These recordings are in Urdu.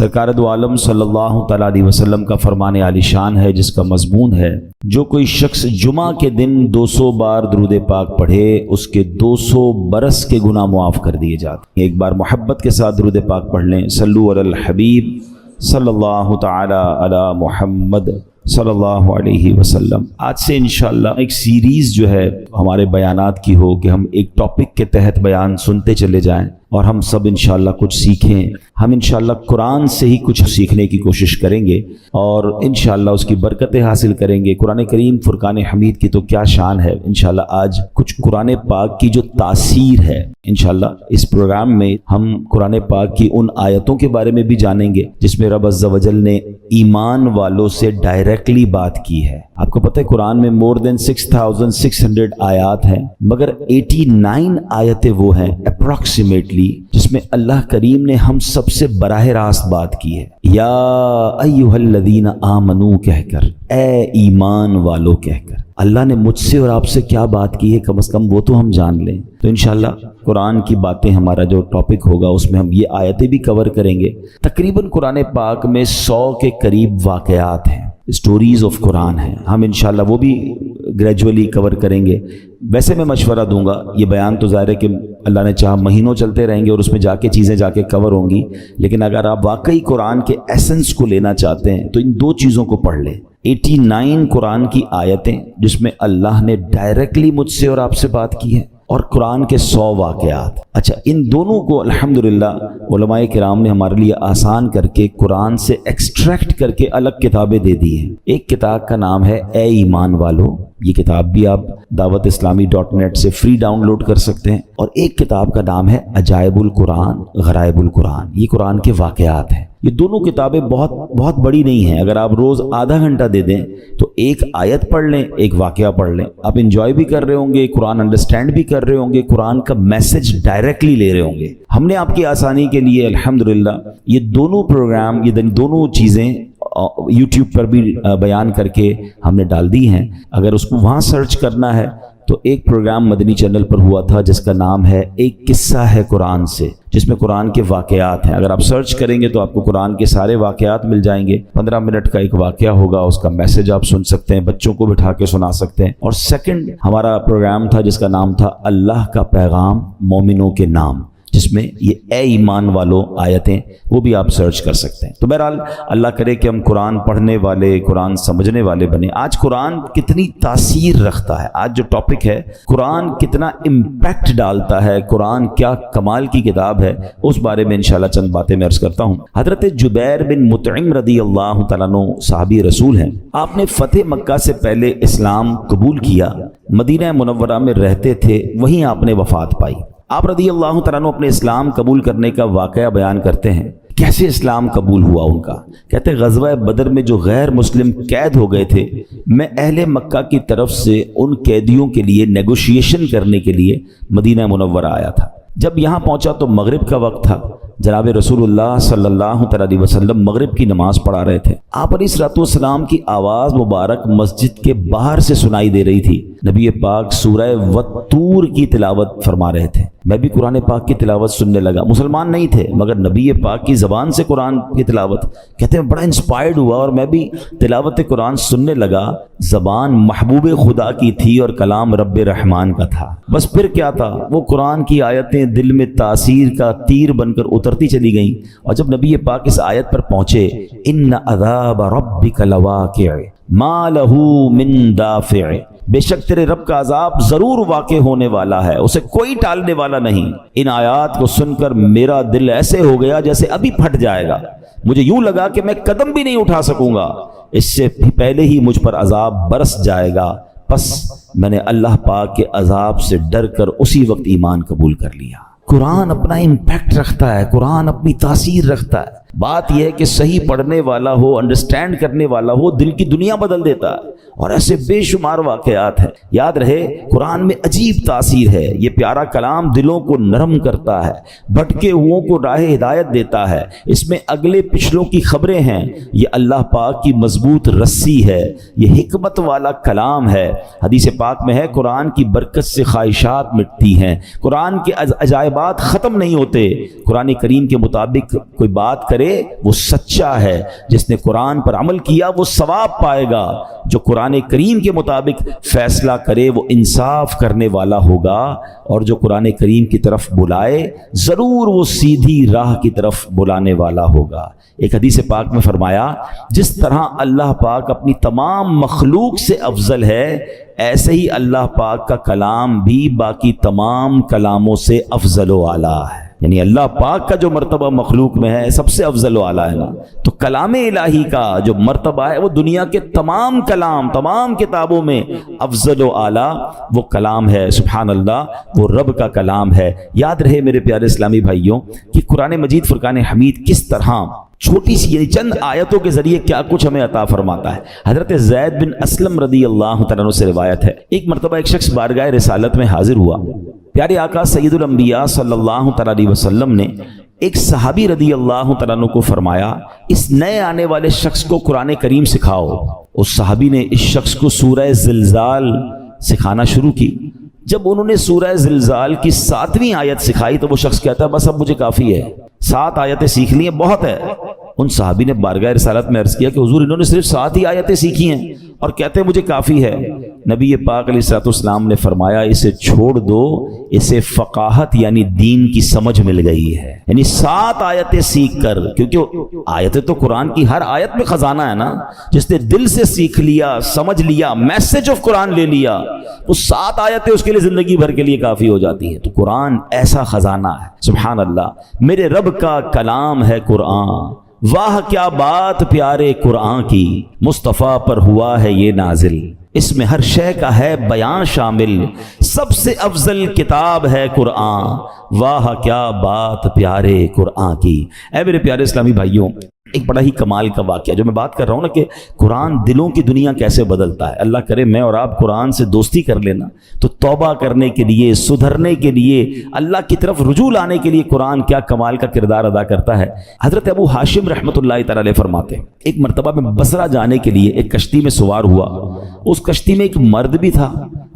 سرکار دو عالم صلی اللہ تعالیٰ علیہ وسلم کا فرمان عالی شان ہے جس کا مضمون ہے جو کوئی شخص جمعہ کے دن 200 بار درود پاک پڑھے اس کے 200 برس کے گناہ معاف کر دیے جاتے ہیں۔ ایک بار محبت کے ساتھ درود پاک پڑھ لیں، صلو علی الحبیب صلی اللہ تعالیٰ علی محمد صلی اللہ علیہ وسلم۔ آج سے انشاءاللہ ایک سیریز جو ہے ہمارے بیانات کی ہو کہ ہم ایک ٹاپک کے تحت بیان سنتے چلے جائیں اور ہم سب انشاءاللہ کچھ سیکھیں۔ ہم انشاءاللہ قرآن سے ہی کچھ سیکھنے کی کوشش کریں گے اور انشاءاللہ اس کی برکتیں حاصل کریں گے۔ قرآن کریم فرقان حمید کی تو کیا شان ہے۔ انشاءاللہ آج کچھ قرآن پاک کی جو تاثیر ہے، انشاءاللہ اس پروگرام میں ہم قرآن پاک کی ان آیتوں کے بارے میں بھی جانیں گے جس میں رب عز و جل نے ایمان والوں سے ڈائریکٹلی بات کی ہے۔ آپ کو پتہ ہے قرآن میں more than 6600 آیات ہیں، مگر 89 آیتیں وہ ہیں اپروکسیمیٹلی جس میں اللہ کریم نے ہم سب سے براہ راست بات کی ہے۔ یا ایھا الذین آمنو کہہ کر، اے ایمان والو کہہ کر اللہ نے مجھ سے اور آپ سے کیا بات کی ہے، کم از کم وہ تو ہم جان لیں۔ تو انشاءاللہ قرآن کی باتیں ہمارا جو ٹاپک ہوگا اس میں ہم یہ آیتیں بھی کور کریں گے۔ تقریباً قرآن پاک میں 100 کے قریب واقعات ہیں، اسٹوریز آف قرآن ہیں، ہم انشاءاللہ وہ بھی گریجولی کور کریں گے۔ ویسے میں مشورہ دوں گا، یہ بیان تو ظاہر ہے کہ اللہ نے چاہا مہینوں چلتے رہیں گے اور اس میں جا کے چیزیں جا کے کور ہوں گی، لیکن اگر آپ واقعی قرآن کے ایسنس کو لینا چاہتے ہیں تو ان دو چیزوں کو پڑھ لیں۔ 89 قرآن کی آیتیں جس میں اللہ نے ڈائریکٹلی مجھ سے اور آپ سے بات کی ہے، اور قرآن کے 100 واقعات۔ اچھا، ان دونوں کو الحمدللہ علماء کرام نے ہمارے لیے آسان کر کے قرآن سے ایکسٹریکٹ کر کے الگ کتابیں دے دی ہیں۔ ایک کتاب کا نام ہے اے ایمان والو، یہ کتاب بھی آپ dawatIslami.net سے فری ڈاؤن لوڈ کر سکتے ہیں، اور ایک کتاب کا نام ہے عجائب القرآن غرائب القرآن، یہ قرآن کے واقعات ہیں۔ یہ دونوں کتابیں بہت بڑی نہیں ہیں، اگر آپ روز آدھا گھنٹہ دے دیں تو ایک آیت پڑھ لیں، ایک واقعہ پڑھ لیں، آپ انجوائے بھی کر رہے ہوں گے، قرآن انڈرسٹینڈ بھی کر رہے ہوں گے، قرآن کا میسج ڈائریکٹلی لے رہے ہوں گے۔ ہم نے آپ کی آسانی کے لیے الحمدللہ یہ دونوں پروگرام، یہ دونوں چیزیں یوٹیوب پر بھی بیان کر کے ہم نے ڈال دی ہیں۔ اگر اس کو وہاں سرچ کرنا ہے تو ایک پروگرام مدنی چینل پر ہوا تھا جس کا نام ہے ایک قصہ ہے قرآن سے، جس میں قرآن کے واقعات ہیں۔ اگر آپ سرچ کریں گے تو آپ کو قرآن کے سارے واقعات مل جائیں گے۔ 15 منٹ کا ایک واقعہ ہوگا، اس کا میسج آپ سن سکتے ہیں، بچوں کو بٹھا کے سنا سکتے ہیں۔ اور سیکنڈ ہمارا پروگرام تھا جس کا نام تھا اللہ کا پیغام مومنوں کے نام، جس میں یہ اے ایمان والو آیتیں وہ بھی آپ سرچ کر سکتے ہیں۔ تو بہرحال اللہ کرے کہ ہم قرآن پڑھنے والے، قرآن سمجھنے والے بنے۔ آج قرآن کتنی تاثیر رکھتا ہے، آج جو ٹاپک ہے قرآن کتنا امپیکٹ ڈالتا ہے، قرآن کیا کمال کی کتاب ہے، اس بارے میں انشاءاللہ چند باتیں میں عرض کرتا ہوں۔ حضرت جبیر بن مطعم رضی اللہ تعالیٰ عنہ صحابی رسول ہیں، آپ نے فتح مکہ سے پہلے اسلام قبول کیا، مدینہ منورہ میں رہتے تھے، وہیں آپ نے وفات پائی۔ آپ رضی اللہ تعالیٰ عنہ اپنے اسلام قبول کرنے کا واقعہ بیان کرتے ہیں، کیسے اسلام قبول ہوا ان کا۔ کہتے ہیں غزوہ بدر میں جو غیر مسلم قید ہو گئے تھے، میں اہل مکہ کی طرف سے ان قیدیوں کے لیے نیگوشیشن کرنے کے لیے مدینہ منورہ آیا تھا۔ جب یہاں پہنچا تو مغرب کا وقت تھا، جناب رسول اللہ صلی اللہ علیہ وسلم مغرب کی نماز پڑھا رہے تھے۔ آپ علیہ الصلوۃ والسلام کی آواز مبارک مسجد کے باہر سے سنائی دے رہی تھی۔ نبی پاک سورہ والطور کی تلاوت فرما رہے تھے، میں بھی قرآن پاک کی تلاوت سننے لگا۔ مسلمان نہیں تھے مگر نبی پاک کی زبان سے قرآن کی تلاوت، کہتے ہیں بڑا انسپائرڈ ہوا اور میں بھی تلاوت قرآن سننے لگا۔ زبان محبوب خدا کی تھی اور کلام رب رحمان کا تھا۔ بس پھر کیا تھا، وہ قرآن کی آیتیں دل میں تاثیر کا تیر بن کر اترتی چلی گئیں، اور جب نبی پاک اس آیت پر پہنچے، ان عذاب ربک لواقع ما لہ من دافع، بے شک تیرے رب کا عذاب ضرور واقع ہونے والا ہے، اسے کوئی ٹالنے والا نہیں۔ ان آیات کو سن کر میرا دل ایسے ہو گیا جیسے ابھی پھٹ جائے گا، مجھے یوں لگا کہ میں قدم بھی نہیں اٹھا سکوں گا، اس سے پہلے ہی مجھ پر عذاب برس جائے گا۔ پس میں نے اللہ پاک کے عذاب سے ڈر کر اسی وقت ایمان قبول کر لیا۔ قرآن اپنا امپیکٹ رکھتا ہے، قرآن اپنی تاثیر رکھتا ہے۔ بات یہ ہے کہ صحیح پڑھنے والا ہو، انڈرسٹینڈ کرنے والا ہو، دل کی دنیا بدل دیتا ہے، اور ایسے بے شمار واقعات ہیں۔ یاد رہے قرآن میں عجیب تاثیر ہے، یہ پیارا کلام دلوں کو نرم کرتا ہے، بھٹکے ہوئوں کو راہ ہدایت دیتا ہے، اس میں اگلے پچھلوں کی خبریں ہیں، یہ اللہ پاک کی مضبوط رسی ہے، یہ حکمت والا کلام ہے۔ حدیث پاک میں ہے قرآن کی برکت سے خواہشات مٹتی ہیں، قرآن کے عجائبات ختم نہیں ہوتے۔ قرآن کریم کے مطابق کوئی بات کرے کرے وہ سچا ہے، جس نے قرآن پر عمل کیا وہ ثواب پائے گا، جو قرآن کریم کے مطابق فیصلہ کرے وہ انصاف کرنے والا ہوگا، اور جو قرآن کریم کی طرف بلائے ضرور وہ سیدھی راہ کی طرف بلانے والا ہوگا۔ ایک حدیث پاک میں فرمایا جس طرح اللہ پاک اپنی تمام مخلوق سے افضل ہے، ایسے ہی اللہ پاک کا کلام بھی باقی تمام کلاموں سے افضل و اعلیٰ ہے۔ یعنی اللہ پاک کا جو مرتبہ مخلوق میں ہے سب سے افضل و اعلیٰ ہے نا، تو کلام الہی کا جو مرتبہ ہے وہ دنیا کے تمام کلام، تمام کتابوں میں افضل و اعلیٰ وہ کلام ہے۔ سبحان اللہ، وہ رب کا کلام ہے۔ یاد رہے میرے پیارے اسلامی بھائیوں کہ قرآن مجید فرقان حمید کس طرح چھوٹی سی یعنی چند آیتوں کے ذریعے کیا کچھ ہمیں عطا فرماتا ہے۔ حضرت زید بن اسلم رضی اللہ تعالیٰ عنہ سے روایت ہے، ایک مرتبہ ایک شخص بارگاہ رسالت میں حاضر ہوا، پیارے آقا سید الانبیاء صلی اللہ تعالیٰ علیہ وسلم نے ایک صحابی رضی اللہ تعالیٰ عنہ کو فرمایا اس نئے آنے والے شخص کو قرآن کریم سکھاؤ۔ اس صحابی نے اس شخص کو سورہ زلزال سکھانا شروع کی۔ جب انہوں نے سورہ زلزال کی 7ویں آیت سکھائی تو وہ شخص کہتا ہے بس اب مجھے کافی ہے، 7 آیتیں سیکھ لی ہیں، بہت ہے۔ ان صحابی نے بارگاہ رسالت میں عرض کیا کہ حضور انہوں نے صرف 7 ہی آیتیں سیکھی ہیں اور کہتے ہیں مجھے کافی ہے۔ نبی پاک علیہ الصلوۃ والسلام نے فرمایا اسے چھوڑ دو، اسے فقاہت یعنی دین کی سمجھ مل گئی ہے۔ یعنی 7 آیتیں سیکھ کر، کیونکہ آیتیں تو قرآن کی ہر آیت میں خزانہ ہے نا، جس نے دل سے سیکھ لیا، سمجھ لیا، میسج آف قرآن لے لیا، وہ 7 آیتیں اس کے لیے زندگی بھر کے لیے کافی ہو جاتی ہیں۔ تو قرآن ایسا خزانہ ہے، سبحان اللہ، میرے رب کا کلام ہے قرآن، واہ کیا بات پیارے قرآن کی، مصطفیٰ پر ہوا ہے یہ نازل، اس میں ہر شے کا ہے بیان شامل، سب سے افضل کتاب ہے قرآن، واہ کیا بات پیارے قرآن کی۔ اے میرے پیارے اسلامی بھائیوں، ایک بڑا ہی کمال کا واقعہ جو میں بات کر رہا ہوں نا کہ قرآن دلوں کی دنیا کیسے بدلتا ہے۔ اللہ کرے میں اور آپ قرآن سے دوستی کر لینا تو توبہ کرنے کے لیے، سدھرنے کے لیے، اللہ کی طرف رجوع لانے کے لیے قرآن کیا کمال کا کردار ادا کرتا ہے۔ حضرت ابو ہاشم رحمۃ اللہ تعالی علیہ فرماتے ہیں ایک مرتبہ میں بصرہ جانے کے لیے ایک کشتی میں سوار ہوا، اس کشتی میں ایک مرد بھی تھا،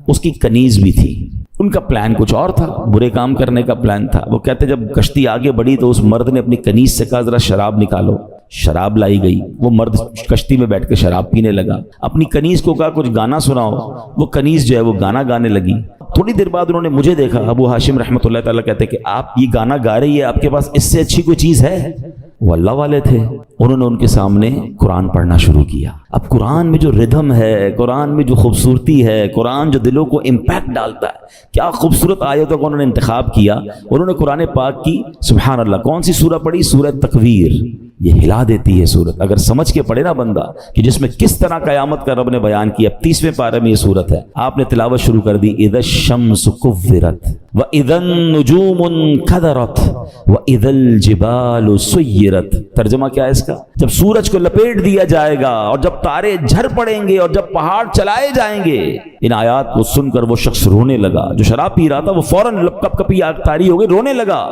اس کی کنیز بھی تھی۔ ان کا پلان کچھ اور تھا، برے کام کرنے کا پلان تھا۔ وہ کہتے جب کشتی آگے بڑھی تو اس مرد نے اپنی کنیز سے کہا ذرا شراب نکالو، شراب لائی گئی۔ وہ مرد کشتی میں بیٹھ کے شراب پینے لگا، اپنی کنیز کو کہا کچھ گانا سناؤ، وہ کنیز جو ہے وہ گانا گانے لگی۔ تھوڑی دیر بعد انہوں نے مجھے دیکھا، ابو ہاشم رحمۃ اللہ تعالیٰ کہتے کہ آپ یہ گانا گا رہی ہے، آپ کے پاس اس سے اچھی کوئی چیز ہے؟ وہ اللہ والے تھے، انہوں نے ان کے سامنے قرآن پڑھنا شروع کیا۔ اب قرآن میں جو ردھم ہے، قرآن میں جو خوبصورتی ہے، قرآن جو دلوں کو امپیکٹ ڈالتا ہے، کیا خوبصورت آیتوں کو انہوں نے انتخاب کیا۔ انہوں نے قرآن پاک کی سبحان اللہ کون سی سورہ پڑھی؟ سورہ تکویر۔ یہ ہلا دیتی ہے سورت، اگر سمجھ کے پڑھے نا بندہ کہ جس میں کس طرح قیامت کا رب نے بیان کیا۔ 30ویں پارے میں یہ سورت ہے، آپ نے تلاوت شروع کر دی، اذا الشمس کورت واذا النجوم انکدرت واذا الجبال سیرت۔ ترجمہ کیا ہے اس کا؟ جب سورج کو لپیٹ دیا جائے گا اور جب تارے جھڑ پڑیں گے اور جب پہاڑ چلائے جائیں گے۔ ان آیات کو سن کر وہ شخص رونے لگا، جو شراب پی رہا تھا وہ فوراً کپ کپی آگ طاری ہو گئی، رونے لگا۔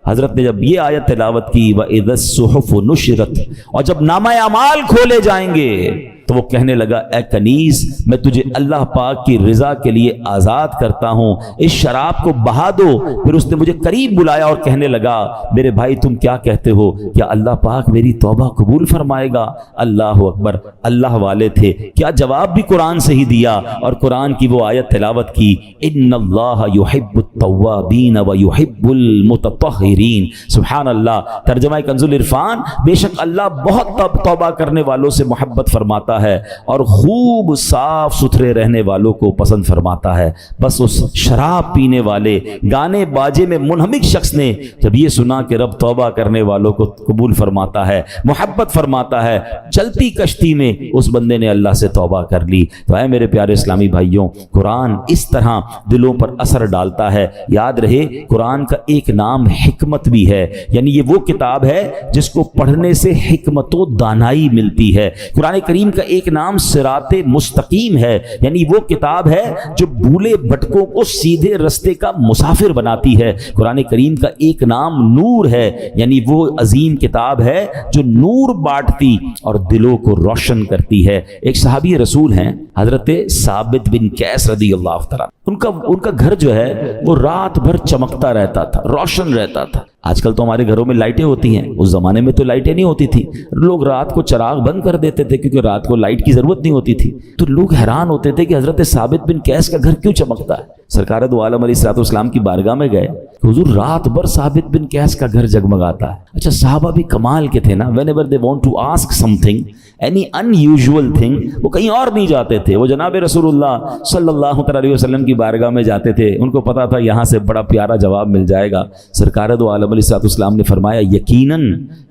حضرت نے جب یہ آیت تلاوت کی وَإِذَا الصُّحُفُ نُشِرَتْ، اور جب نامہ اعمال کھولے جائیں گے تو وہ کہنے لگا اے کنیز میں تجھے اللہ پاک کی رضا کے لیے آزاد کرتا ہوں، اس شراب کو بہا دو۔ پھر اس نے مجھے قریب بلایا اور کہنے لگا میرے بھائی تم کیا کہتے ہو، کیا اللہ پاک میری توبہ قبول فرمائے گا؟ اللہ اکبر، اللہ والے تھے، کیا جواب بھی قرآن سے ہی دیا اور قرآن کی وہ آیت تلاوت کی، ان اللہ یحب التوابین ویحب المتطہرین۔ سبحان اللہ۔ ترجمہ کنز العرفان، بے شک اللہ بہت توبہ کرنے والوں سے محبت فرماتا ہے اور خوب صاف ستھرے رہنے والوں کو پسند فرماتا ہے۔ بس اس شراب پینے والے گانے باجے میں منہمک شخص نے جب یہ سنا کہ رب توبہ کرنے والوں کو قبول فرماتا ہے، محبت فرماتا ہے، چلتی کشتی میں اس بندے نے اللہ سے توبہ کر لی۔ تو اے میرے پیارے اسلامی بھائیوں، قرآن اس طرح دلوں پر اثر ڈالتا ہے۔ یاد رہے قرآن کا ایک نام حکمت بھی ہے، یعنی یہ وہ کتاب ہے جس کو پڑھنے سے حکمت و دانائی ملتی ہے۔ قرآن کریم کا ایک نام صراط مستقیم ہے، یعنی وہ کتاب ہے جو بھولے بھٹکوں کو سیدھے رستے کا مسافر بناتی ہے۔ قرآن کریم کا ایک نام نور ہے، یعنی وہ عظیم کتاب ہے جو نور بانٹتی اور دلوں کو روشن کرتی ہے۔ ایک صحابی رسول ہیں حضرت ثابت بن قیس رضی اللہ تعالیٰ، ان کا گھر جو ہے وہ رات بھر چمکتا رہتا تھا، روشن رہتا تھا۔ آج کل تو ہمارے گھروں میں لائٹیں ہوتی ہیں، اس زمانے میں تو لائٹیں نہیں ہوتی تھی، لوگ رات کو چراغ بند کر دیتے تھے کیونکہ رات کو لائٹ کی ضرورت نہیں ہوتی تھی۔ تو لوگ حیران ہوتے تھے کہ حضرت ثابت بن قیس کا گھر کیوں چمکتا ہے۔ سرکار دو عالم علیہ الصلوۃ والسلام کی بارگاہ میں گئے، حضور رات بھر ثابت بن قیس کا گھر جگمگاتا ہے۔ اچھا صحابہ بھی کمال کے تھے نا، whenever they want to ask something, any unusual thing، وہ کہیں اور نہیں جاتے تھے، وہ جناب رسول اللہ صلی اللہ علیہ وسلم کی بارگاہ میں جاتے تھے، ان کو پتا تھا یہاں سے بڑا پیارا جواب مل جائے گا۔ سرکار دو عالم علیہ الصلوۃ والسلام نے فرمایا یقیناً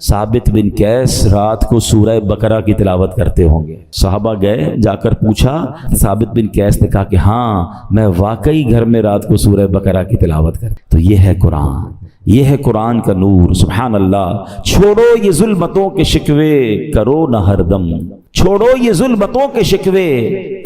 ثابت بن قیس رات کو سورہ بقرہ کی تلاوت کرتے ہوں گے۔ صحابہ گئے، جا کر پوچھا، ثابت بن قیس نے کہا کہ ہاں میں واقعی گھر میں رات کو سورہ بقرہ کی تلاوت کرتا۔ تو یہ ہے قرآن، یہ ہے قرآن کا نور، سبحان اللہ۔ چھوڑو یہ ظلمتوں کے شکوے کرو نہ ہر دم، چھوڑو یہ ظلمتوں کے شکوے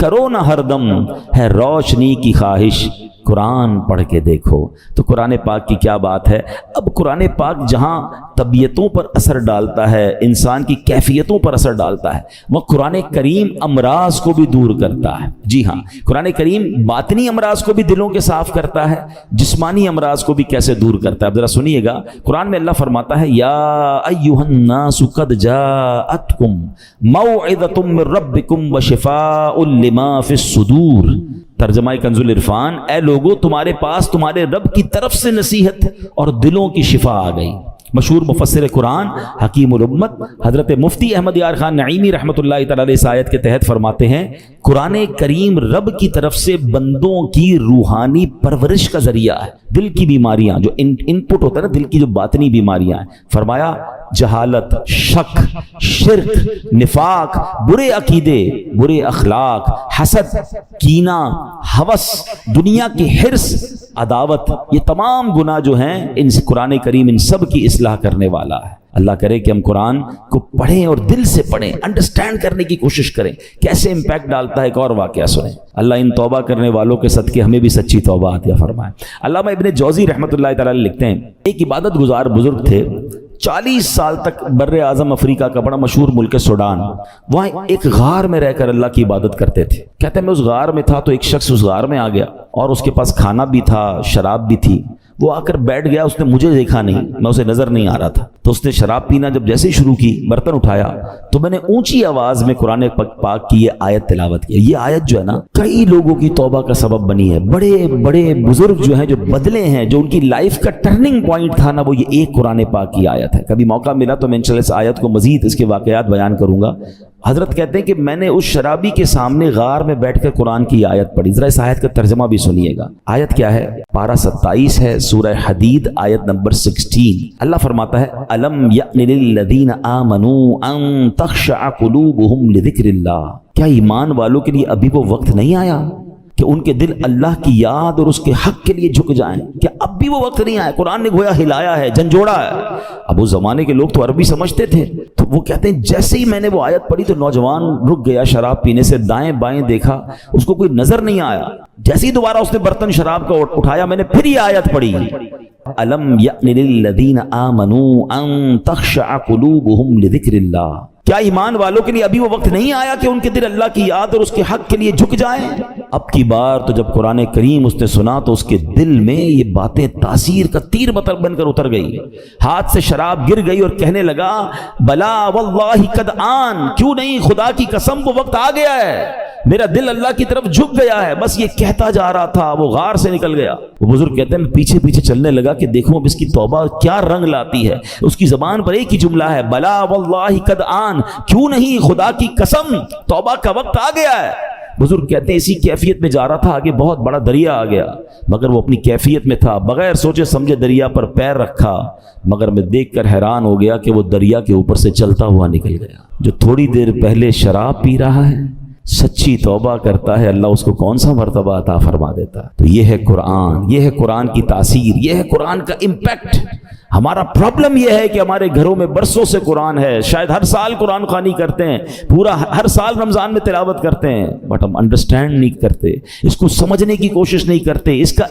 کرو نہ ہر دم، ہے روشنی کی خواہش قرآن پڑھ کے دیکھو۔ تو قرآن پاک کی کیا بات ہے۔ اب قرآن پاک جہاں طبیعتوں پر اثر ڈالتا ہے، انسان کی کیفیتوں پر اثر ڈالتا ہے، وہ قرآن کریم امراض کو بھی دور کرتا ہے۔ جی ہاں، قرآن کریم باطنی امراض کو بھی دلوں کے صاف کرتا ہے، جسمانی امراض کو بھی کیسے دور کرتا ہے۔ اب ذرا سنیے گا، قرآن میں اللہ فرماتا ہے یا ایھا الناس قد جاءتکم موعظۃ من ربکم وشفاء لما فی الصدور۔ ترجمہ کنز العرفان، اے لوگو تمہارے پاس تمہارے رب کی طرف سے نصیحت اور دلوں کی شفا آ گئی۔ مشہور مفسر قرآن حکیم الامت حضرت مفتی احمد یار خان نعیمی رحمۃ اللہ تعالی علیہ اس آیت کے تحت فرماتے ہیں قرآن کریم رب کی طرف سے بندوں کی روحانی پرورش کا ذریعہ ہے۔ دل کی بیماریاں جو ان پٹ ہوتا ہے نا، دل کی جو باطنی بیماریاں ہیں، فرمایا جہالت، شک، شرک، نفاق، برے عقیدے، برے اخلاق، حسد، کینہ، ہوس، دنیا کی حرص، عداوت، یہ تمام گناہ جو ہیں ان سے قرآن کریم ان سب کی اصلاح کرنے والا ہے۔ اللہ کرے کہ ہم قرآن کو پڑھیں اور دل سے پڑھیں، انڈرسٹینڈ کرنے کی کوشش کریں کیسے امپیکٹ ڈالتا ہے۔ ایک اور واقعہ سنیں، اللہ ان توبہ کرنے والوں کے صدقے ہمیں بھی سچی توبہ عطا فرمائے۔ علامہ ابن جوزی رحمۃ اللہ تعالی لکھتے ہیں ایک عبادت گزار بزرگ تھے، 40 سال تک بر اعظم افریقہ کا بڑا مشہور ملک ہے سوڈان، وہاں ایک غار میں رہ کر اللہ کی عبادت کرتے تھے۔ کہتے ہیں میں اس غار میں تھا تو ایک شخص اس غار میں آ گیا اور اس کے پاس کھانا بھی تھا، شراب بھی تھی۔ وہ آ کر بیٹھ گیا، اس نے مجھے دیکھا نہیں، میں اسے نظر نہیں آ رہا تھا، تو اس نے شراب پینا جب جیسے ہی شروع کی، برتن اٹھایا تو میں نے اونچی آواز میں قرآن پاک کی یہ آیت تلاوت کی۔ یہ آیت جو ہے نا کئی لوگوں کی توبہ کا سبب بنی ہے۔ بڑے بڑے بزرگ جو ہیں، جو بدلے ہیں، جو ان کی لائف کا ٹرننگ پوائنٹ تھا نا، وہ یہ ایک قرآن پاک کی آیت ہے۔ کبھی موقع ملا تو میں انشاءاللہ اس آیت کو مزید اس کے واقعات بیان کروں گا۔ حضرت کہتے ہیں کہ میں نے اس شرابی کے سامنے غار میں بیٹھ کر قرآن کی آیت پڑھی۔ ذرا اس آیت کا ترجمہ بھی سنیے گا۔ آیت کیا ہے؟ پارہ 27 ہے، سورہ حدید، آیت نمبر 16۔ اللہ فرماتا ہے الم یأن للذین آمنوا ان تخشع قلوبہم لذکر اللہ۔ کیا ایمان والوں کے لیے ابھی وہ وقت نہیں آیا کہ ان کے دل اللہ کی یاد اور اس کے حق کے لیے جھک جائیں؟ کیا اب بھی وہ وقت نہیں آیا؟ قرآن نے گویا ہلایا ہے، جھنجھوڑا ہے۔ اب اس زمانے کے لوگ تو عربی سمجھتے تھے، تو وہ کہتے ہیں جیسے ہی میں نے وہ آیت پڑھی تو نوجوان رک گیا شراب پینے سے، دائیں بائیں دیکھا، اس کو کوئی نظر نہیں آیا۔ جیسے ہی دوبارہ اس نے برتن شراب کا اٹھایا، میں نے پھر یہ آیت پڑھی الم یأن للذین آمنوا ان تخشع قلوبہم لذکر اللہ۔ کیا ایمان والوں کے لیے ابھی وہ وقت نہیں آیا کہ ان کے دل اللہ کی یاد اور اس کے حق کے لیے جھک جائیں؟ اب کی بار تو جب قرآن کریم اس نے سنا تو اس کے دل میں یہ باتیں تاثیر کا تیر بن کر اتر گئی، ہاتھ سے شراب گر گئی اور کہنے لگا بلا واللہ قد آن، کیوں نہیں، خدا کی قسم وہ وقت آ گیا ہے، میرا دل اللہ کی طرف جھک گیا ہے۔ بس یہ کہتا جا رہا تھا، وہ غار سے نکل گیا۔ وہ بزرگ کہتے ہیں میں پیچھے پیچھے چلنے لگا کہ دیکھوں اب اس کی توبہ کیا رنگ لاتی ہے۔ اس کی زبان پر ایک ہی جملہ ہے بلا واللہ قد آن، کیوں نہیں، خدا کی قسم توبہ کا وقت آ گیا ہے۔ بزرگ کہتے ہیں اسی کیفیت میں جا رہا تھا، آگے بہت بڑا دریا آ گیا، مگر وہ اپنی کیفیت میں تھا، بغیر سوچے سمجھے دریا پر پیر رکھا، مگر میں دیکھ کر حیران ہو گیا کہ وہ دریا کے اوپر سے چلتا ہوا نکل گیا۔ جو تھوڑی دیر پہلے شراب پی رہا ہے، سچی توبہ کرتا ہے، اللہ اس کو کون سا مرتبہ عطا فرما دیتا ہے۔ تو یہ ہے قرآن، یہ ہے قرآن کی تاثیر، یہ ہے قرآن کا امپیکٹ۔ ہمارا پرابلم یہ ہے کہ ہمارے گھروں میں برسوں سے قرآن ہے، شاید ہر سال قرآن خوانی کرتے ہیں، پورا ہر سال رمضان میں تلاوت کرتے ہیں، بٹ ہم انڈرسٹینڈ نہیں کرتے، اس کو سمجھنے کی کوشش نہیں کرتے، اس کا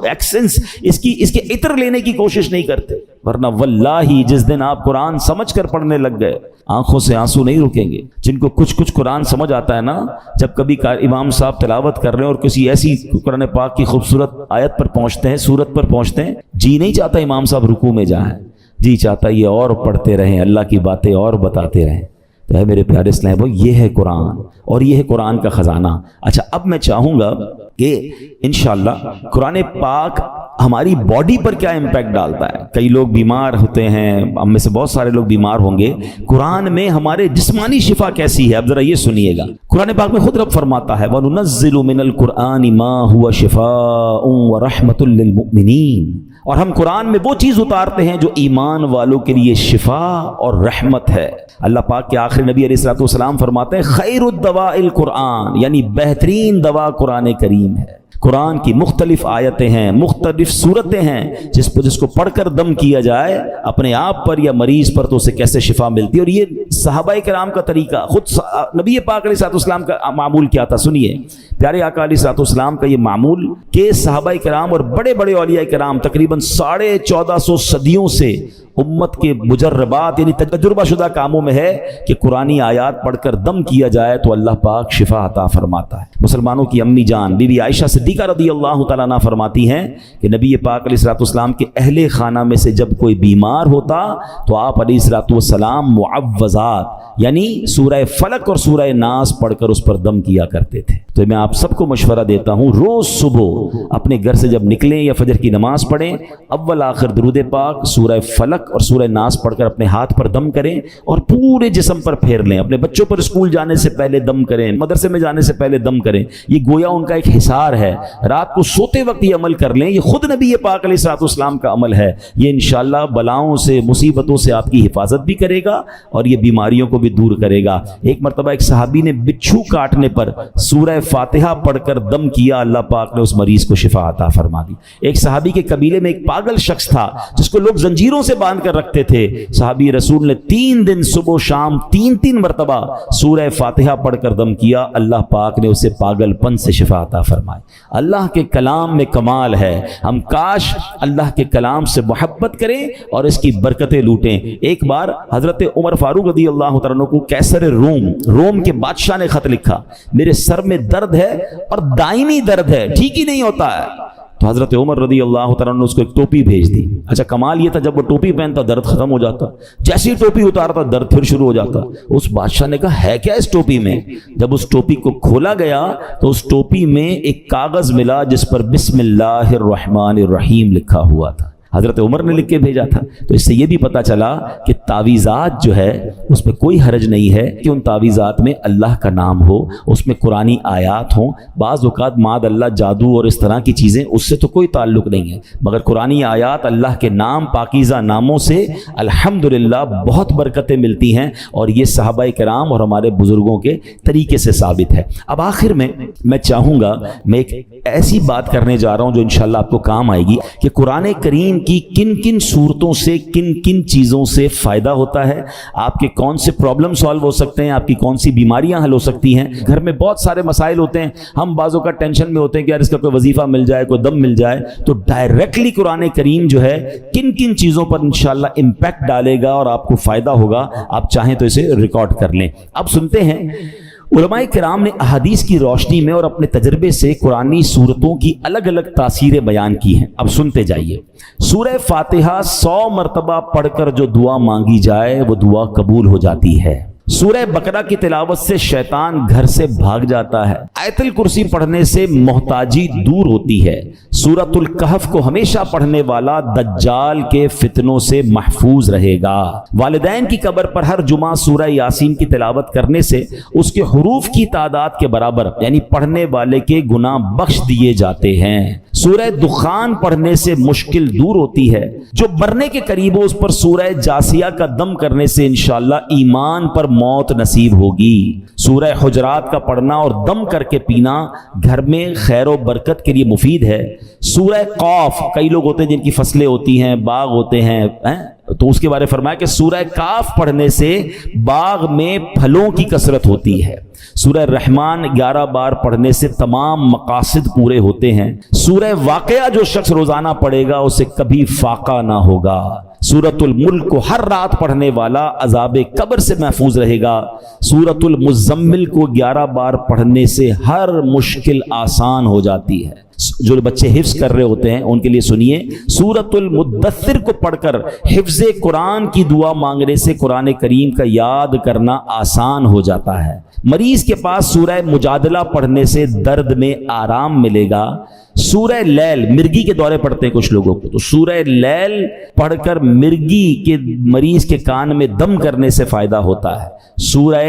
ایکسنس، اس کے عطر لینے کی کوشش نہیں کرتے۔ ورنہ واللہ جس دن آپ قرآن سمجھ کر پڑھنے لگ گئے آنکھوں سے آنسو نہیں رکیں گے. جن کو کچھ قرآن سمجھ آتا ہے نا، جب کبھی امام صاحب تلاوت کر رہے ہیں اور کسی ایسی قرآن پاک کی خوبصورت آیت پر پہنچتے ہیں، سورت پر پہنچتے ہیں، جی نہیں چاہتا امام صاحب رکوع میں جائیں، جی چاہتا یہ اور پڑھتے رہیں، اللہ کی باتیں اور بتاتے رہیں. تو ہے میرے پیارے اسلام بھائی، یہ ہے قرآن اور یہ ہے قرآن کا خزانہ. اچھا، اب میں چاہوں گا کہ انشاءاللہ قرآن پاک ہماری باڈی پر کیا امپیکٹ ڈالتا ہے. کئی لوگ بیمار ہوتے ہیں، ہم میں سے بہت سارے لوگ بیمار ہوں گے. قرآن میں ہمارے جسمانی شفا کیسی ہے، اب ذرا یہ سنیے گا. قرآن پاک میں خود رب فرماتا ہے وَنُنَزِّلُ مِنَ الْقُرْآنِ مَا هُوَ شِفَاءٌ وَرَحْمَةٌ لِّلْمُؤْمِنِينَ. اور ہم قرآن میں وہ چیز اتارتے ہیں جو ایمان والوں کے لیے شفا اور رحمت ہے. اللہ پاک کے آخری نبی علیہ الصلوۃ والسلام فرماتے ہیں خیر الدواء القرآن، یعنی بہترین دوا قرآن کریم ہے. قرآن کی مختلف آیتیں ہیں، مختلف صورتیں ہیں، جس کو پڑھ کر دم کیا جائے اپنے آپ پر یا مریض پر تو اسے کیسے شفا ملتی ہے. اور یہ صحابہ کرام کا طریقہ، خود نبی پاک علیہ الصلوۃ والسلام کا معمول کیا تھا. سنیے پیارے آقا علیہ الصلوۃ والسلام کا یہ معمول کہ صحابہ کرام اور بڑے بڑے اولیاء کرام تقریباً 1450 صدیوں سے امت کے مجربات یعنی تجربہ شدہ کاموں میں ہے کہ قرآنی آیات پڑھ کر دم کیا جائے تو اللہ پاک شفا عطا فرماتا ہے. مسلمانوں کی امی جان بی بی عائشہ صدیقہ رضی اللہ تعالیٰ عنہ فرماتی ہیں کہ نبی پاک علیہ الصلوۃ والسلام کے اہل خانہ میں سے جب کوئی بیمار ہوتا تو آپ علیہ الصلوۃ والسلام معوذات یعنی سورہ فلق اور سورہ ناس پڑھ کر اس پر دم کیا کرتے تھے. تو میں آپ سب کو مشورہ دیتا ہوں، روز صبح اپنے گھر سے جب نکلیں یا فجر کی نماز پڑھیں، اول آخر درود پاک، سورہ فلق اور سورہ ناس پڑھ کر اپنے ہاتھ پر دم کریں اور پورے جسم پر پھیر لیں. اپنے بچوں پر اسکول جانے سے پہلے دم کریں، مدرسے میں جانے سے پہلے دم کریں. یہ گویا ان کا ایک حصار ہے. رات کو سوتے وقت یہ عمل کر لیں. یہ خود نبی پاک علیہ الصلوۃ والسلام کا عمل ہے. یہ انشاءاللہ بلاؤں سے، مصیبتوں سے آپ کی حفاظت بھی کرے گا اور یہ بیماریوں کو بھی دور کرے گا. ایک مرتبہ ایک صحابی نے بچھو کاٹنے پر سورہ فاتحہ پڑھ کر دم کیا، اللہ پاک نے اس مریض کو شفا عطا فرما دی. ایک صحابی کے قبیلے میں ایک پاگل شخص تھا جس کو لوگ زنجیروں سے باندھ کر رکھتے تھے. صحابی رسول نے 3 دن صبح و شام 3 مرتبہ سورہ فاتحہ پڑھ کر دم کیا، اللہ پاک نے اسے پاگل پن سے شفا عطا فرمائی. اللہ کے کلام میں کمال ہے. ہم کاش اللہ کے کلام سے محبت کریں اور اس کی برکتیں لوٹیں. ایک بار حضرت عمر فاروق رضی اللہ تعالیٰ عنہ کو قیصر روم کے بادشاہ نے خط لکھا، میرے سر میں درد ہے اور دائمی درد ہے، ٹھیک ہی نہیں ہوتا ہے. تو حضرت عمر رضی اللہ تعالیٰ نے اس کو ایک ٹوپی بھیج دی. اچھا کمال یہ تھا جب وہ ٹوپی پہنتا درد ختم ہو جاتا، جیسی ہی ٹوپی اتارتا درد پھر شروع ہو جاتا. اس بادشاہ نے کہا ہے کیا اس ٹوپی میں؟ جب اس ٹوپی کو کھولا گیا تو اس ٹوپی میں ایک کاغذ ملا جس پر بسم اللہ الرحمن الرحیم لکھا ہوا تھا. حضرت عمر نے لکھ کے بھیجا تھا. تو اس سے یہ بھی پتا چلا کہ تعویذات جو ہے اس میں کوئی حرج نہیں ہے کہ ان تعویذات میں اللہ کا نام ہو، اس میں قرآنی آیات ہوں. بعض اوقات معاذ اللہ جادو اور اس طرح کی چیزیں، اس سے تو کوئی تعلق نہیں ہے، مگر قرآنی آیات اللہ کے نام پاکیزہ ناموں سے الحمدللہ بہت برکتیں ملتی ہیں اور یہ صحابہ کرام اور ہمارے بزرگوں کے طریقے سے ثابت ہے. اب آخر میں چاہوں گا، میں ایک ایسی بات کرنے جا رہا ہوں جو انشاءاللہ آپ کو کام آئے گی کہ قرآن کریم کی کن کن صورتوں سے کن کن چیزوں سے فائدہ ہوتا ہے، آپ کے کون سے پرابلم سالو ہو سکتے ہیں، آپ کی کون سی بیماریاں حل ہو سکتی ہیں. گھر میں بہت سارے مسائل ہوتے ہیں، ہم بعضوں کا ٹینشن میں ہوتے ہیں کہ یار اس کا کوئی وظیفہ مل جائے، کوئی دم مل جائے. تو ڈائریکٹلی قرآن کریم جو ہے کن کن چیزوں پر انشاءاللہ امپیکٹ ڈالے گا اور آپ کو فائدہ ہوگا. آپ چاہیں تو اسے ریکارڈ کر لیں. اب سنتے ہیں علماء کرام نے احادیث کی روشنی میں اور اپنے تجربے سے قرآنی صورتوں کی الگ الگ تاثیریں بیان کی ہیں. اب سنتے جائیے. سورہ فاتحہ 100 مرتبہ پڑھ کر جو دعا مانگی جائے وہ دعا قبول ہو جاتی ہے. سورہ بقرہ کی تلاوت سے شیطان گھر سے بھاگ جاتا ہے. آیت الکرسی پڑھنے سے محتاجی دور ہوتی ہے. سورۃ الکہف کو ہمیشہ پڑھنے والا دجال کے فتنوں سے محفوظ رہے گا. والدین کی قبر پر ہر جمعہ سورہ یاسین کی تلاوت کرنے سے اس کے حروف کی تعداد کے برابر یعنی پڑھنے والے کے گناہ بخش دیے جاتے ہیں. سورہ دخان پڑھنے سے مشکل دور ہوتی ہے. جو مرنے کے قریب ہو اس پر سورہ جاسیہ کا دم کرنے سے انشاءاللہ ایمان پر موت نصیب ہوگی. سورہ حجرات کا پڑھنا اور دم کر کے پینا گھر میں خیر و برکت کے لیے مفید ہے. سورہ قاف، کئی لوگ ہوتے ہیں جن کی فصلیں ہوتی ہیں، باغ ہوتے ہیں، تو اس کے بارے فرمایا کہ سورہ کاف پڑھنے سے باغ میں پھلوں کی کثرت ہوتی ہے، سورہ رحمان 11 بار پڑھنے سے تمام مقاصد پورے ہوتے ہیں، سورہ واقعہ جو شخص روزانہ پڑھے گا اسے کبھی فاقہ نہ ہوگا، سورۃ الملک کو ہر رات پڑھنے والا عذاب قبر سے محفوظ رہے گا، سورۃ المزمل کو 11 بار پڑھنے سے ہر مشکل آسان ہو جاتی ہے۔ جو بچے حفظ کر رہے ہوتے ہیں ان کے لیے سنیے، سورۃ المدثر کو پڑھ کر حفظ قرآن کی دعا مانگنے سے قرآن کریم کا یاد کرنا آسان ہو جاتا ہے۔ مریض کے پاس سورہ مجادلہ پڑھنے سے درد میں آرام ملے گا۔ سورہ لیل، مرگی کے دورے پڑھتے ہیں کچھ لوگوں کو، تو سورہ لیل پڑھ کر مرگی کے مریض کے کان میں دم کرنے سے فائدہ ہوتا ہے۔ سورہ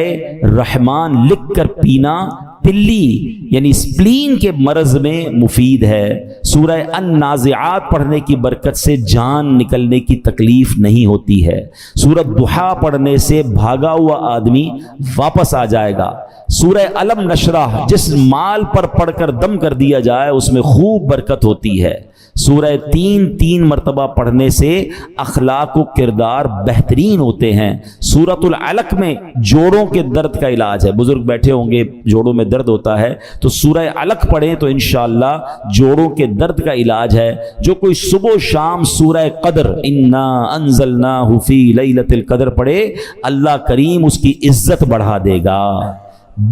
رحمان لکھ کر پینا تلی یعنی سپلین کے مرض میں مفید ہے۔ سورہ النازعات پڑھنے کی برکت سے جان نکلنے کی تکلیف نہیں ہوتی ہے۔ سورۃ ضحیٰ پڑھنے سے بھاگا ہوا آدمی واپس آ جائے گا۔ سورہ علم نشرح جس مال پر پڑھ کر دم کر دیا جائے اس میں خوب برکت ہوتی ہے۔ سورہ 3 مرتبہ پڑھنے سے اخلاق و کردار بہترین ہوتے ہیں۔ سورۃ العلق میں جوڑوں کے درد کا علاج ہے، بزرگ بیٹھے ہوں گے جوڑوں میں درد ہوتا ہے تو سورہ علق پڑھیں تو انشاءاللہ جوڑوں کے درد کا علاج ہے۔ جو کوئی صبح و شام سورہ قدر انا انزلناہ فی لیلۃ القدر پڑھے اللہ کریم اس کی عزت بڑھا دے گا۔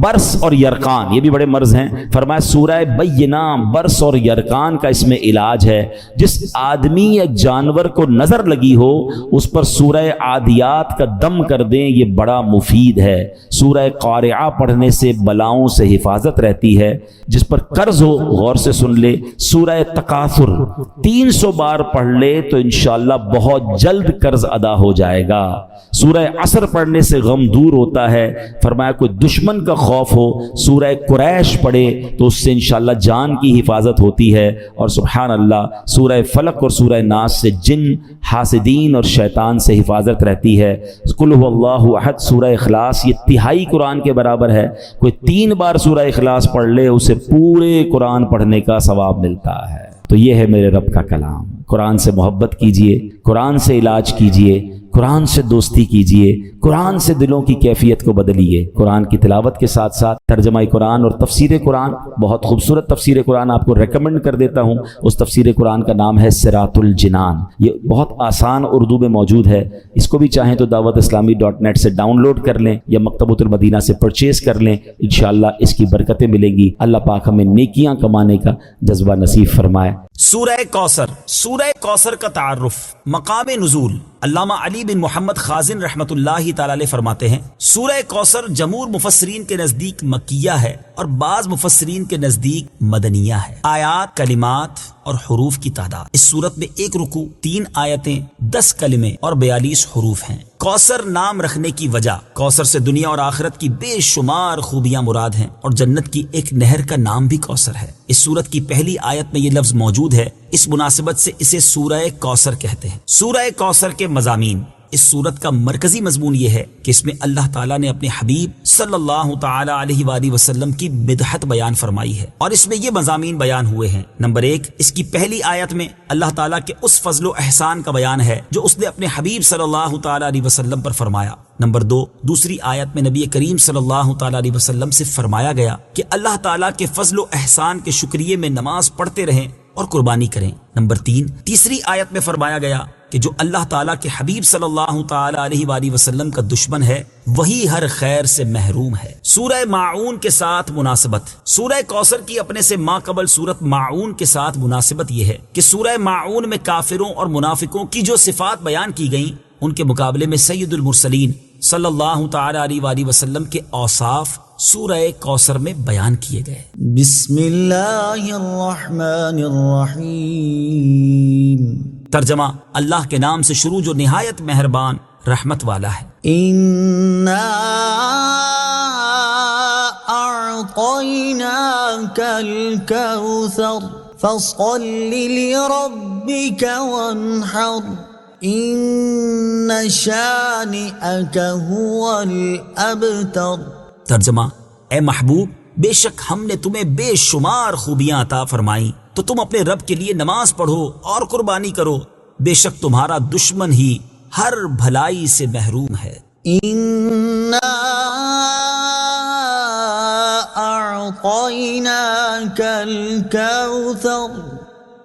برس اور یرقان یہ بھی بڑے مرض ہیں، فرمایا سورہ بینہ برس اور یرقان کا اس میں علاج ہے۔ جس آدمی یا جانور کو نظر لگی ہو اس پر سورہ عادیات کا دم کر دیں، یہ بڑا مفید ہے۔ سورہ قارعہ پڑھنے سے بلاؤں سے حفاظت رہتی ہے۔ جس پر قرض ہو غور سے سن لے، سورہ تکاثر 300 بار پڑھ لے تو انشاءاللہ بہت جلد قرض ادا ہو جائے گا۔ سورہ عصر پڑھنے سے غم دور ہوتا ہے۔ فرمایا کوئی دشمن کا خوف ہو سورہ قریش پڑھے تو اس سے انشاءاللہ جان کی حفاظت ہوتی ہے۔ اور سبحان اللہ سورہ فلق اور سورہ ناس سے جن، حاسدین اور شیطان سے حفاظت رہتی ہے۔ قل هو اللہ احد سورہ اخلاص یہ تہائی قرآن کے برابر ہے۔ کوئی 3 بار سورہ اخلاص پڑھ لے اسے پورے قرآن پڑھنے کا ثواب ملتا ہے۔ تو یہ ہے میرے رب کا کلام۔ قرآن سے محبت کیجئے، قرآن سے علاج کیجئے، قرآن سے دوستی کیجئے، قرآن سے دلوں کی کیفیت کو بدلیے۔ قرآن کی تلاوت کے ساتھ ساتھ ترجمہ قرآن اور تفسیر قرآن، بہت خوبصورت تفسیر قرآن آپ کو ریکمنڈ کر دیتا ہوں۔ اس تفسیر قرآن کا نام ہے صراط الجنان، یہ بہت آسان اردو میں موجود ہے۔ اس کو بھی چاہیں تو dawatIslami.net سے ڈاؤن لوڈ کر لیں یا مکتبۃ المدینہ سے پرچیز کر لیں، انشاءاللہ اس کی برکتیں ملیں گی۔ اللہ پاک ہمیں نیکیاں کمانے کا جذبہ نصیب فرمائے۔ سورہ کوثر، سورہ کوثر کا تعارف، مقام نزول۔ علامہ علی بن محمد خازن رحمۃ اللہ تعالی علیہ فرماتے ہیں سورہ کوثر جمہور مفسرین کے نزدیک مکیہ ہے اور بعض مفسرین کے نزدیک مدنیہ ہے۔ آیات، کلمات اور حروف کی تعداد، اس سورت میں 1 رکوع، 3 آیتیں، 10 کلمے اور 42 حروف ہیں۔ کوثر نام رکھنے کی وجہ، کوثر سے دنیا اور آخرت کی بے شمار خوبیاں مراد ہیں اور جنت کی ایک نہر کا نام بھی کوثر ہے۔ اس سورت کی پہلی آیت میں یہ لفظ موجود ہے، اس مناسبت سے اسے سورہ کوثر کہتے ہیں۔ سورہ کوثر کے مضامین، اس سورت کا مرکزی مضمون یہ ہے کہ اس میں اللہ تعالیٰ نے اپنے حبیب صلی اللہ تعالی علیہ وآلہ وسلم کی مدحت بیان فرمائی ہے اور اس میں یہ مضامین بیان ہوئے ہیں۔ نمبر 1، اس کی پہلی آیت میں اللہ تعالیٰ کے اس فضل و احسان کا بیان ہے جو اس نے اپنے حبیب صلی اللہ تعالی علیہ وسلم پر فرمایا۔ نمبر 2، دوسری آیت میں نبی کریم صلی اللہ تعالی علیہ وسلم سے فرمایا گیا کہ اللہ تعالیٰ کے فضل و احسان کے شکریے میں نماز پڑھتے رہیں اور قربانی کریں۔ نمبر 3، تیسری آیت میں فرمایا گیا کہ جو اللہ تعالیٰ کے حبیب صلی اللہ تعالی علیہ وآلہ وسلم کا دشمن ہے وہی ہر خیر سے محروم ہے۔ سورہ ماعون کے ساتھ مناسبت، سورہ کوثر کی اپنے سے ماقبل سورت ماعون کے ساتھ مناسبت یہ ہے کہ سورہ ماعون میں کافروں اور منافقوں کی جو صفات بیان کی گئیں ان کے مقابلے میں سید المرسلین صلی اللہ تعالی علیہ وآلہ وسلم کے اوصاف سورہ کوثر میں بیان کیے گئے۔ بسم اللہ الرحمن الرحیم۔ ترجمہ، اللہ کے نام سے شروع جو نہایت مہربان رحمت والا ہے۔ اِنَّا أَعْطَيْنَاكَ الْكَوْثَرَ فَصَلِّ لِرَبِّكَ وَانْحَرْ إِنَّ شَانِئَكَ هُوَ الْأَبْتَرُ۔ ترجمہ، اے محبوب، بے شک ہم نے تمہیں بے شمار خوبیاں عطا فرمائیں تو تم اپنے رب کے لیے نماز پڑھو اور قربانی کرو، بے شک تمہارا دشمن ہی ہر بھلائی سے محروم ہے۔ إنا أعطيناك الكوثر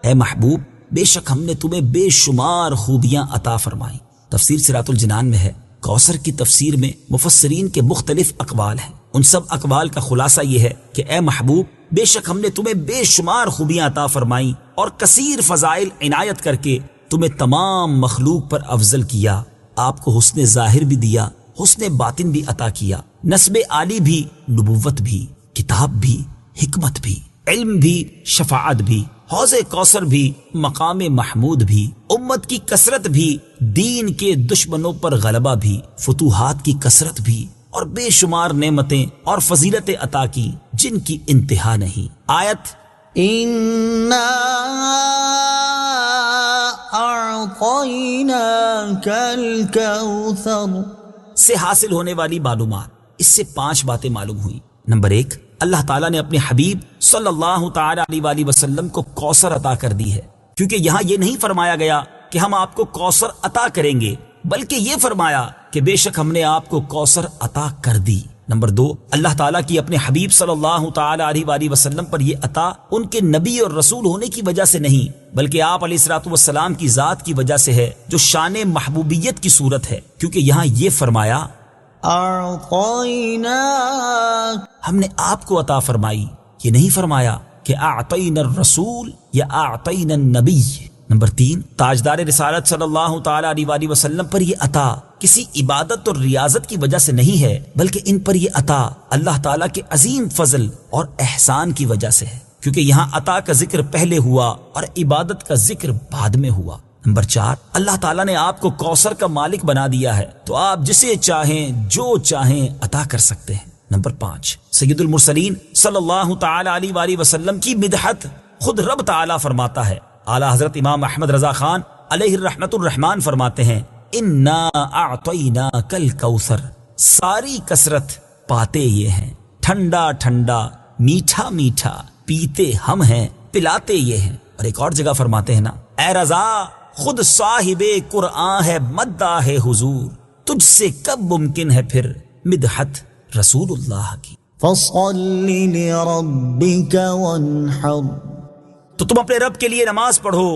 اے محبوب، بے شک ہم نے تمہیں بے شمار خوبیاں عطا فرمائیں۔ تفسیر صراط الجنان میں ہے، کوثر کی تفسیر میں مفسرین کے مختلف اقوال ہیں۔ ان سب اقوال کا خلاصہ یہ ہے کہ اے محبوب، بے شک ہم نے تمہیں بے شمار خوبیاں عطا فرمائیں اور کثیر فضائل عنایت کر کے تمہیں تمام مخلوق پر افضل کیا۔ آپ کو حسن ظاہر بھی دیا، حسن باطن بھی عطا کیا، نسب عالی بھی، نبوت بھی، کتاب بھی، حکمت بھی، علم بھی، شفاعت بھی، حوض کوثر بھی، مقام محمود بھی، امت کی کثرت بھی، دین کے دشمنوں پر غلبہ بھی، فتوحات کی کثرت بھی، اور بے شمار نعمتیں اور فضیلتیں عطا کی جن کی انتہا نہیں۔ آیت إنا أعطيناك الكوثر سے حاصل ہونے والی معلومات، اس سے 5 باتیں معلوم ہوئی۔ نمبر 1، اللہ تعالیٰ نے اپنے حبیب صلی اللہ تعالی علیہ وآلہ وسلم کو کوثر عطا کر دی ہے، کیونکہ یہاں یہ نہیں فرمایا گیا کہ ہم آپ کو کوثر عطا کریں گے، بلکہ یہ فرمایا کہ بے شک ہم نے آپ کو کوثر عطا کر دی۔ نمبر 2، اللہ تعالیٰ کی اپنے حبیب صلی اللہ تعالی علیہ وآلہ وسلم پر یہ عطا ان کے نبی اور رسول ہونے کی وجہ سے نہیں، بلکہ آپ علیہ الصلوۃ والسلام کی ذات کی وجہ سے ہے، جو شان محبوبیت کی صورت ہے، کیونکہ یہاں یہ فرمایا أعطيناك ہم نے آپ کو عطا فرمائی، یہ نہیں فرمایا کہ اعطینا الرسول یا اعطینا النبی۔ نمبر 3، تاجدار رسالت صلی اللہ تعالی علیہ وآلہ وسلم پر یہ عطا کسی عبادت اور ریاضت کی وجہ سے نہیں ہے، بلکہ ان پر یہ عطا اللہ تعالیٰ کے عظیم فضل اور احسان کی وجہ سے ہے، کیونکہ یہاں عطا کا ذکر پہلے ہوا اور عبادت کا ذکر بعد میں ہوا۔ نمبر 4، اللہ تعالیٰ نے آپ کو کوثر کا مالک بنا دیا ہے، تو آپ جسے چاہیں جو چاہیں عطا کر سکتے ہیں۔ نمبر 5، سید المرسلین صلی اللہ تعالی علیہ وآلہ وسلم کی مدحت خود رب تعالیٰ فرماتا ہے۔ اعلیٰ حضرت امام احمد رضا خان علیہ الرحمت الرحمان فرماتے ہیں، انا اعطیناک الکوثر، ساری کثرت پاتے یہ ہیں، ٹھنڈا ٹھنڈا، میٹھا میٹھا، پیتے ہم ہیں، پلاتے یہ ہیں۔ اور ایک اور جگہ فرماتے ہیں نا، اے رضا خود صاحب قرآن ہے مداح حضور، تجھ سے کب ممکن ہے پھر مدحت رسول اللہ کی۔ فصل لربك وانحر تو تم اپنے رب کے لیے نماز پڑھو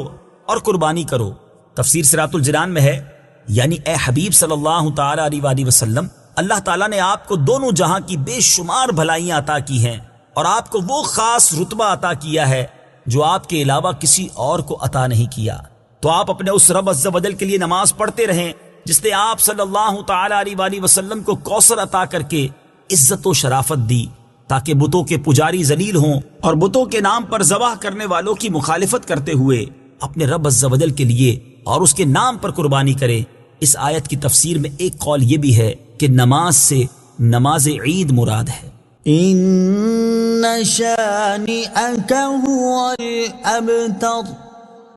اور قربانی کرو۔ تفسیر صراط الجنان میں ہے، یعنی اے حبیب صلی اللہ تعالی علیہ وآلہ وسلم، اللہ تعالیٰ نے آپ کو دونوں جہاں کی بے شمار بھلائیاں عطا کی ہیں اور آپ کو وہ خاص رتبہ عطا کیا ہے جو آپ کے علاوہ کسی اور کو عطا نہیں کیا۔ تو آپ اپنے اس رب عز و جل کے لیے نماز پڑھتے رہیں جس نے آپ صلی اللہ تعالی علیہ وآلہ وسلم کو کوثر عطا کر کے عزت و شرافت دی، تاکہ بتوں کے پجاری ذلیل ہوں اور بتوں کے نام پر ذبح کرنے والوں کی مخالفت کرتے ہوئے اپنے رب عز و جل کے لیے اور اس کے نام پر قربانی کرے۔ اس آیت کی تفسیر میں ایک قول یہ بھی ہے کہ نماز سے نماز عید مراد ہے۔ إن شانئك هو الأبتر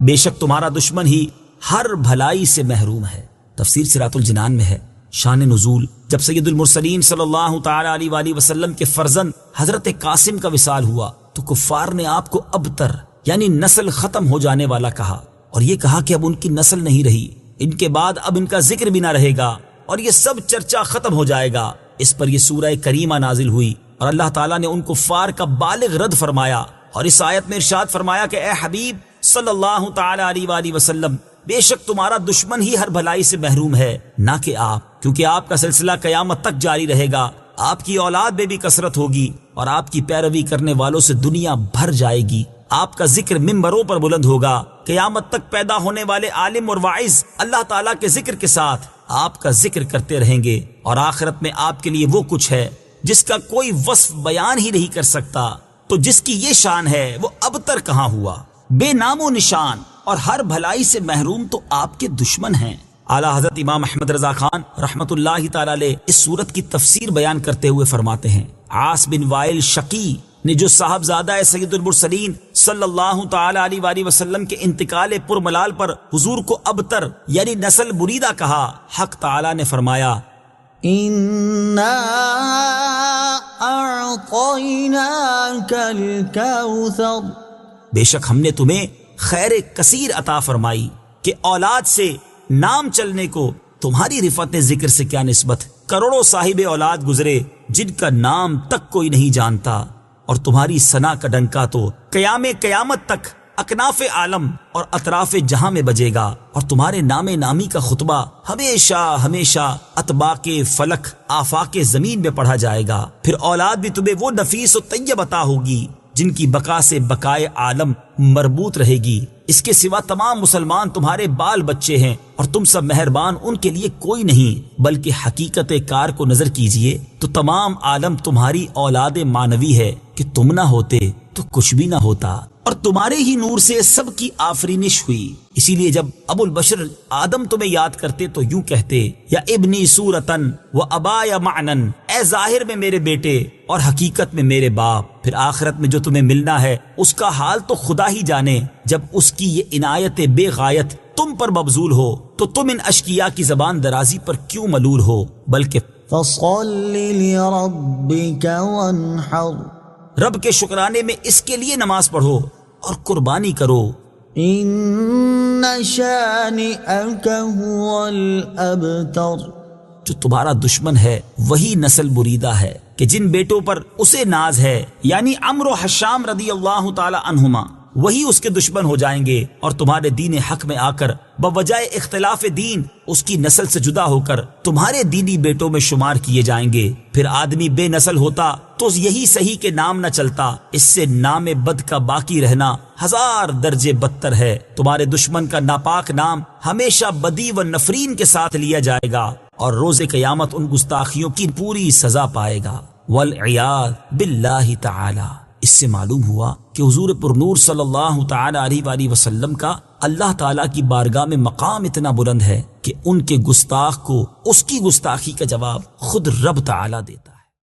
بے شک تمہارا دشمن ہی ہر بھلائی سے محروم ہے۔ تفسیر صراط الجنان میں ہے، شان نزول، جب سید المرسلین صلی اللہ تعالی علیہ وآلہ وسلم کے فرزند حضرت قاسم کا وصال ہوا تو کفار نے آپ کو ابتر یعنی نسل ختم ہو جانے والا کہا، اور یہ کہا کہ اب ان کی نسل نہیں رہی، ان کے بعد اب ان کا ذکر بھی نہ رہے گا اور یہ سب چرچا ختم ہو جائے گا۔ اس پر یہ سورہ کریمہ نازل ہوئی اور اللہ تعالیٰ نے ان کفار کا بالغ رد فرمایا، اور اس آیت میں ارشاد فرمایا کہ اے حبیب صلی اللہ تعالی علیہ وآلہ وسلم، بے شک تمہارا دشمن ہی ہر بھلائی سے محروم ہے، نہ کہ آپ، کیونکہ آپ کا سلسلہ قیامت تک جاری رہے گا، آپ کی اولاد میں بھی کثرت ہوگی اور آپ کی پیروی کرنے والوں سے دنیا بھر جائے گی۔ آپ کا ذکر ممبروں پر بلند ہوگا، قیامت تک پیدا ہونے والے عالم اور واعظ اللہ تعالیٰ کے ذکر کے ساتھ آپ کا ذکر کرتے رہیں گے، اور آخرت میں آپ کے لیے وہ کچھ ہے جس کا کوئی وصف بیان ہی نہیں کر سکتا۔ تو جس کی یہ شان ہے وہ ابتر کہاں ہوا، بے نام و نشان اور ہر بھلائی سے محروم تو آپ کے دشمن ہیں۔ اعلیٰ حضرت امام احمد رضا خان رحمۃ اللہ تعالی علیہ اس صورت کی تفسیر بیان کرتے ہوئے فرماتے ہیں، عاص بن وائل شقی نے جو صاحبزادہ سید المرسلین صلی اللہ تعالی علیہ وآلہ وسلم کے انتقال پرملال پر حضور کو ابتر یعنی نسل بریدہ کہا، حق تعالی نے فرمایا إنا أعطيناك الكوثر بے شک ہم نے تمہیں خیر کثیر عطا فرمائی کہ اولاد سے نام چلنے کو تمہاری رفعت ذکر سے کیا نسبت؟ کروڑوں صاحب اولاد گزرے جن کا نام تک کوئی نہیں جانتا، اور تمہاری ثنا کا ڈنکا تو قیامت تک اکناف عالم اور اطراف جہاں میں بجے گا، اور تمہارے نام نامی کا خطبہ ہمیشہ ہمیشہ اطباق فلک آفاق زمین میں پڑھا جائے گا۔ پھر اولاد بھی تمہیں وہ نفیس و طیب عطا ہوگی جن کی بقا سے بقائے عالم مربوط رہے گی۔ اس کے سوا تمام مسلمان تمہارے بال بچے ہیں، اور تم سب مہربان ان کے لیے کوئی نہیں، بلکہ حقیقت کار کو نظر کیجئے تو تمام عالم تمہاری اولاد مانوی ہے کہ تم نہ ہوتے تو کچھ بھی نہ ہوتا، اور تمہارے ہی نور سے سب کی آفرینش ہوئی۔ اسی لیے جب ابو البشر آدم تمہیں یاد کرتے تو یوں کہتے، یا ابنی صورتن و ابایا معنن، اے ظاہر میں میرے بیٹے اور حقیقت میں میرے باپ۔ پھر آخرت میں جو تمہیں ملنا ہے اس کا حال تو خدا ہی جانے، جب اس کی یہ عنایت بے غایت تم پر مبذول ہو تو تم ان اشقیاء کی زبان درازی پر کیوں ملول ہو، بلکہ فصل لربک وانحر، رب کے شکرانے میں اس کے لیے نماز پڑھو اور قربانی کرو۔ ان شانئک هو الابتر، جو تمہارا دشمن ہے وہی نسل بریدہ ہے کہ جن بیٹوں پر اسے ناز ہے، یعنی عمرو و حشام رضی اللہ تعالی عنہما، وہی اس کے دشمن ہو جائیں گے، اور تمہارے دین حق میں آ کر بوجہ اختلاف دین اس کی نسل سے جدا ہو کر تمہارے دینی بیٹوں میں شمار کیے جائیں گے۔ پھر آدمی بے نسل ہوتا تو یہی صحیح کہ نام نہ چلتا، اس سے نام بد کا باقی رہنا 1000 درجے بدتر ہے۔ تمہارے دشمن کا ناپاک نام ہمیشہ بدی و نفرین کے ساتھ لیا جائے گا، اور روز قیامت ان گستاخیوں کی پوری سزا پائے گا۔ والعیاذ باللہ تعالی۔ اس سے معلوم ہوا کہ حضور پر نور صلی اللہ تعالی علیہ وآلہ وسلم کا اللہ تعالیٰ کی بارگاہ میں مقام اتنا بلند ہے کہ ان کے گستاخ کو اس کی گستاخی کا جواب خود رب تعالیٰ دیتا۔